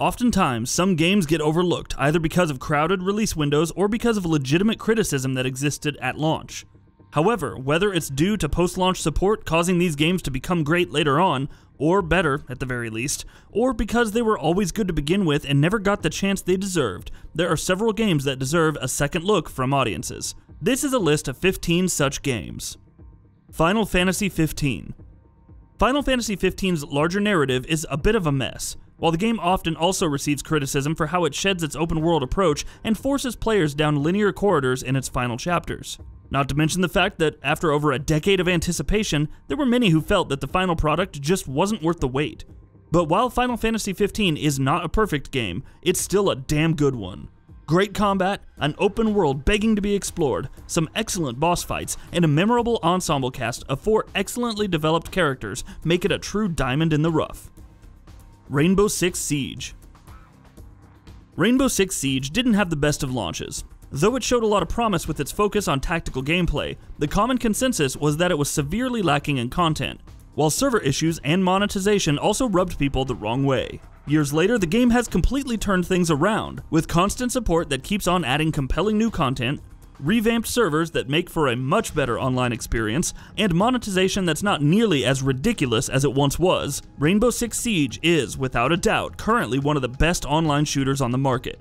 Oftentimes, some games get overlooked either because of crowded release windows or because of legitimate criticism that existed at launch. However, whether it's due to post-launch support causing these games to become great later on, or better at the very least, or because they were always good to begin with and never got the chance they deserved, there are several games that deserve a second look from audiences. This is a list of 15 such games. Final Fantasy XV. Final Fantasy XV's larger narrative is a bit of a mess. While the game often also receives criticism for how it sheds its open-world approach and forces players down linear corridors in its final chapters. Not to mention the fact that, after over a decade of anticipation, there were many who felt that the final product just wasn't worth the wait. But while Final Fantasy XV is not a perfect game, it's still a damn good one. Great combat, an open world begging to be explored, some excellent boss fights, and a memorable ensemble cast of 4 excellently developed characters make it a true diamond in the rough. Rainbow Six Siege. Rainbow Six Siege didn't have the best of launches. Though it showed a lot of promise with its focus on tactical gameplay, the common consensus was that it was severely lacking in content, while server issues and monetization also rubbed people the wrong way. Years later, the game has completely turned things around, with constant support that keeps on adding compelling new content, revamped servers that make for a much better online experience, and monetization that's not nearly as ridiculous as it once was. Rainbow Six Siege is, without a doubt, currently one of the best online shooters on the market.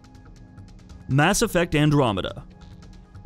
Mass Effect Andromeda.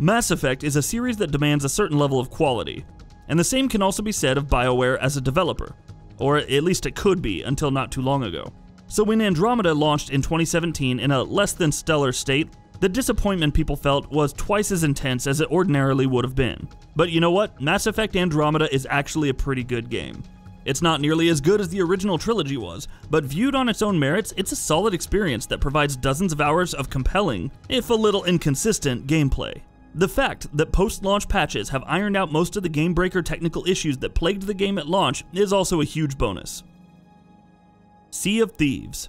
Mass Effect is a series that demands a certain level of quality, and the same can also be said of BioWare as a developer, or at least it could be until not too long ago. So when Andromeda launched in 2017 in a less than stellar state, the disappointment people felt was twice as intense as it ordinarily would have been. But you know what? Mass Effect Andromeda is actually a pretty good game. It's not nearly as good as the original trilogy was, but viewed on its own merits, it's a solid experience that provides dozens of hours of compelling, if a little inconsistent, gameplay. The fact that post-launch patches have ironed out most of the game-breaker technical issues that plagued the game at launch is also a huge bonus. Sea of Thieves.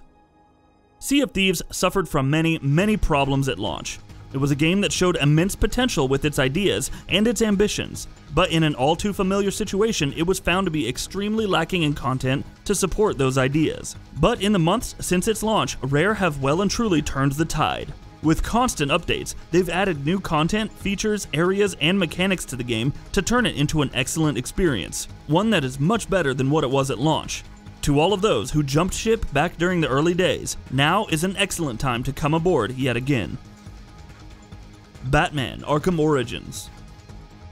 Sea of Thieves suffered from many problems at launch. It was a game that showed immense potential with its ideas and its ambitions, but in an all-too-familiar situation, it was found to be extremely lacking in content to support those ideas. But in the months since its launch, Rare have well and truly turned the tide. With constant updates, they've added new content, features, areas, and mechanics to the game to turn it into an excellent experience, one that is much better than what it was at launch. To all of those who jumped ship back during the early days, now is an excellent time to come aboard yet again. Batman: Arkham Origins.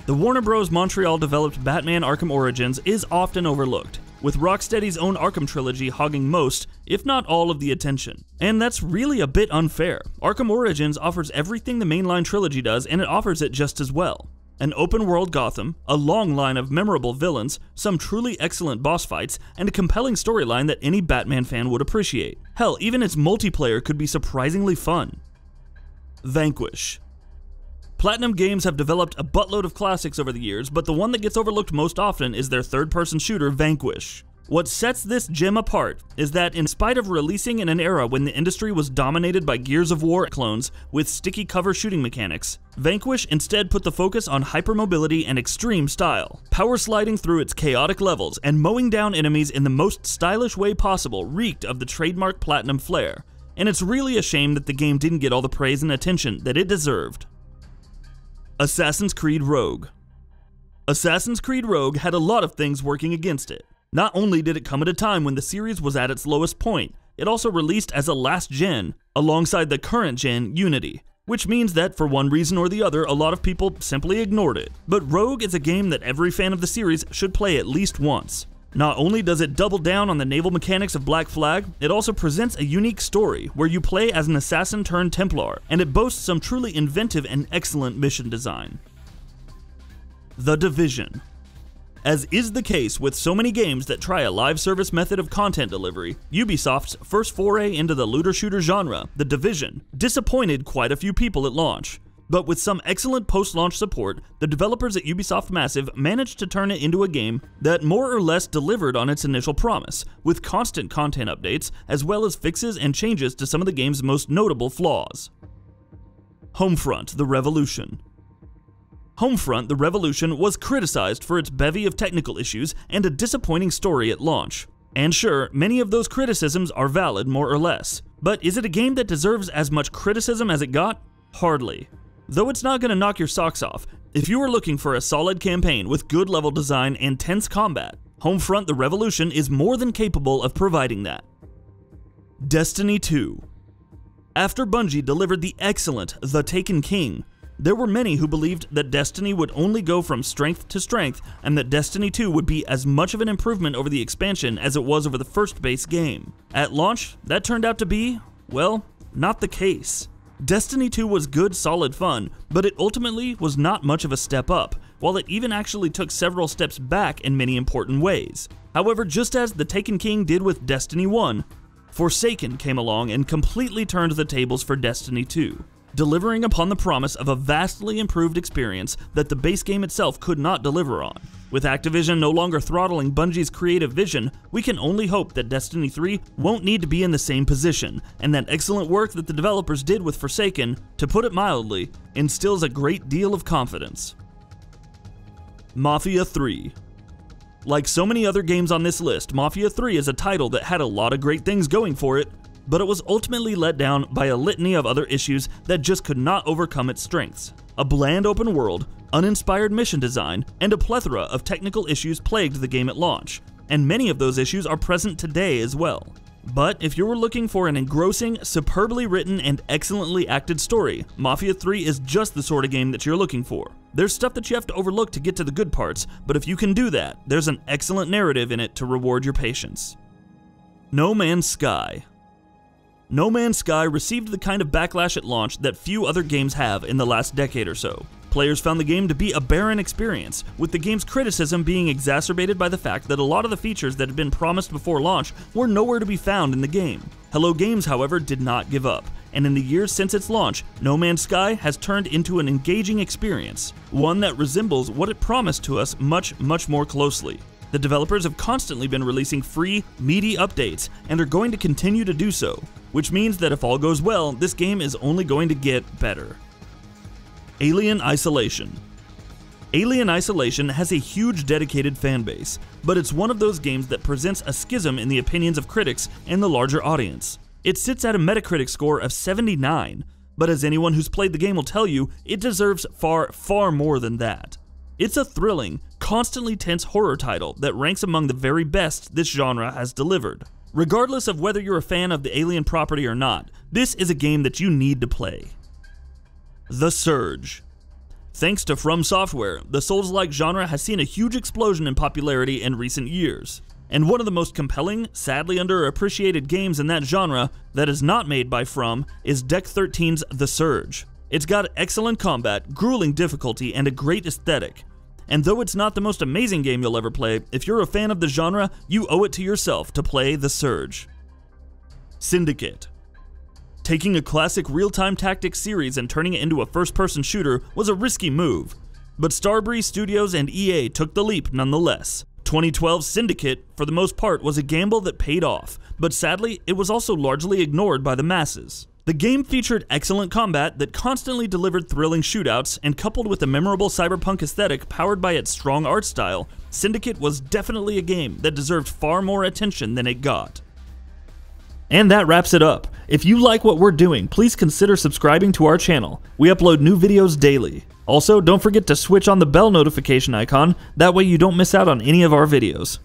The Warner Bros. Montreal developed Batman: Arkham Origins is often overlooked, with Rocksteady's own Arkham trilogy hogging most, if not all, of the attention. And that's really a bit unfair. Arkham Origins offers everything the mainline trilogy does, and it offers it just as well. An open-world Gotham, a long line of memorable villains, some truly excellent boss fights, and a compelling storyline that any Batman fan would appreciate. Hell, even its multiplayer could be surprisingly fun. Vanquish. Platinum Games have developed a buttload of classics over the years, but the one that gets overlooked most often is their third-person shooter, Vanquish. What sets this gem apart is that in spite of releasing in an era when the industry was dominated by Gears of War clones with sticky cover shooting mechanics, Vanquish instead put the focus on hypermobility and extreme style. Power sliding through its chaotic levels and mowing down enemies in the most stylish way possible reeked of the trademark Platinum flair, and it's really a shame that the game didn't get all the praise and attention that it deserved. Assassin's Creed Rogue. Assassin's Creed Rogue had a lot of things working against it. Not only did it come at a time when the series was at its lowest point, it also released as a last gen, alongside the current gen Unity, which means that for one reason or the other, a lot of people simply ignored it. But Rogue is a game that every fan of the series should play at least once. Not only does it double down on the naval mechanics of Black Flag, it also presents a unique story where you play as an assassin turned Templar, and it boasts some truly inventive and excellent mission design. The Division. As is the case with so many games that try a live service method of content delivery, Ubisoft's first foray into the looter-shooter genre, The Division, disappointed quite a few people at launch. But with some excellent post-launch support, the developers at Ubisoft Massive managed to turn it into a game that more or less delivered on its initial promise, with constant content updates, as well as fixes and changes to some of the game's most notable flaws. Homefront: The Revolution. Homefront: The Revolution was criticized for its bevy of technical issues and a disappointing story at launch. And sure, many of those criticisms are valid more or less, But is it a game that deserves as much criticism as it got? Hardly. Though it's not going to knock your socks off, if you are looking for a solid campaign with good level design and tense combat, Homefront: The Revolution is more than capable of providing that. Destiny 2. After Bungie delivered the excellent The Taken King, there were many who believed that Destiny would only go from strength to strength and that Destiny 2 would be as much of an improvement over the expansion as it was over the first base game. At launch, that turned out to be, well, not the case. Destiny 2 was good, solid fun, but it ultimately was not much of a step up, while it even actually took several steps back in many important ways. However, just as The Taken King did with Destiny 1, Forsaken came along and completely turned the tables for Destiny 2. Delivering upon the promise of a vastly improved experience that the base game itself could not deliver on. With Activision no longer throttling Bungie's creative vision, we can only hope that Destiny 3 won't need to be in the same position, and that excellent work that the developers did with Forsaken, to put it mildly, instills a great deal of confidence. Mafia 3. Like so many other games on this list, Mafia 3 is a title that had a lot of great things going for it, but it was ultimately let down by a litany of other issues that just could not overcome its strengths. A bland open world, uninspired mission design, and a plethora of technical issues plagued the game at launch, and many of those issues are present today as well. But if you were looking for an engrossing, superbly written, and excellently acted story, Mafia 3 is just the sort of game that you're looking for. There's stuff that you have to overlook to get to the good parts, but if you can do that, there's an excellent narrative in it to reward your patience. No Man's Sky. No Man's Sky received the kind of backlash at launch that few other games have in the last decade or so. Players found the game to be a barren experience, with the game's criticism being exacerbated by the fact that a lot of the features that had been promised before launch were nowhere to be found in the game. Hello Games, however, did not give up, and in the years since its launch, No Man's Sky has turned into an engaging experience, one that resembles what it promised to us much more closely. The developers have constantly been releasing free, meaty updates, and are going to continue to do so, which means that if all goes well, this game is only going to get better. Alien Isolation. Alien Isolation has a huge dedicated fanbase, but it's one of those games that presents a schism in the opinions of critics and the larger audience. It sits at a Metacritic score of 79, but as anyone who's played the game will tell you, it deserves far more than that. It's a thrilling, constantly tense horror title that ranks among the very best this genre has delivered. Regardless of whether you're a fan of the Alien property or not, this is a game that you need to play. The Surge. Thanks to From Software, the Souls-like genre has seen a huge explosion in popularity in recent years. And one of the most compelling, sadly underappreciated games in that genre that is not made by From is Deck 13's The Surge. It's got excellent combat, grueling difficulty, and a great aesthetic. And though it's not the most amazing game you'll ever play, if you're a fan of the genre, you owe it to yourself to play The Surge. Syndicate. Taking a classic real-time tactics series and turning it into a first-person shooter was a risky move, but Starbreeze Studios and EA took the leap nonetheless. 2012's Syndicate, for the most part, was a gamble that paid off, but sadly, it was also largely ignored by the masses. The game featured excellent combat that constantly delivered thrilling shootouts, and coupled with a memorable cyberpunk aesthetic powered by its strong art style, Syndicate was definitely a game that deserved far more attention than it got. And that wraps it up. If you like what we're doing, please consider subscribing to our channel. We upload new videos daily. Also, don't forget to switch on the bell notification icon, that way you don't miss out on any of our videos.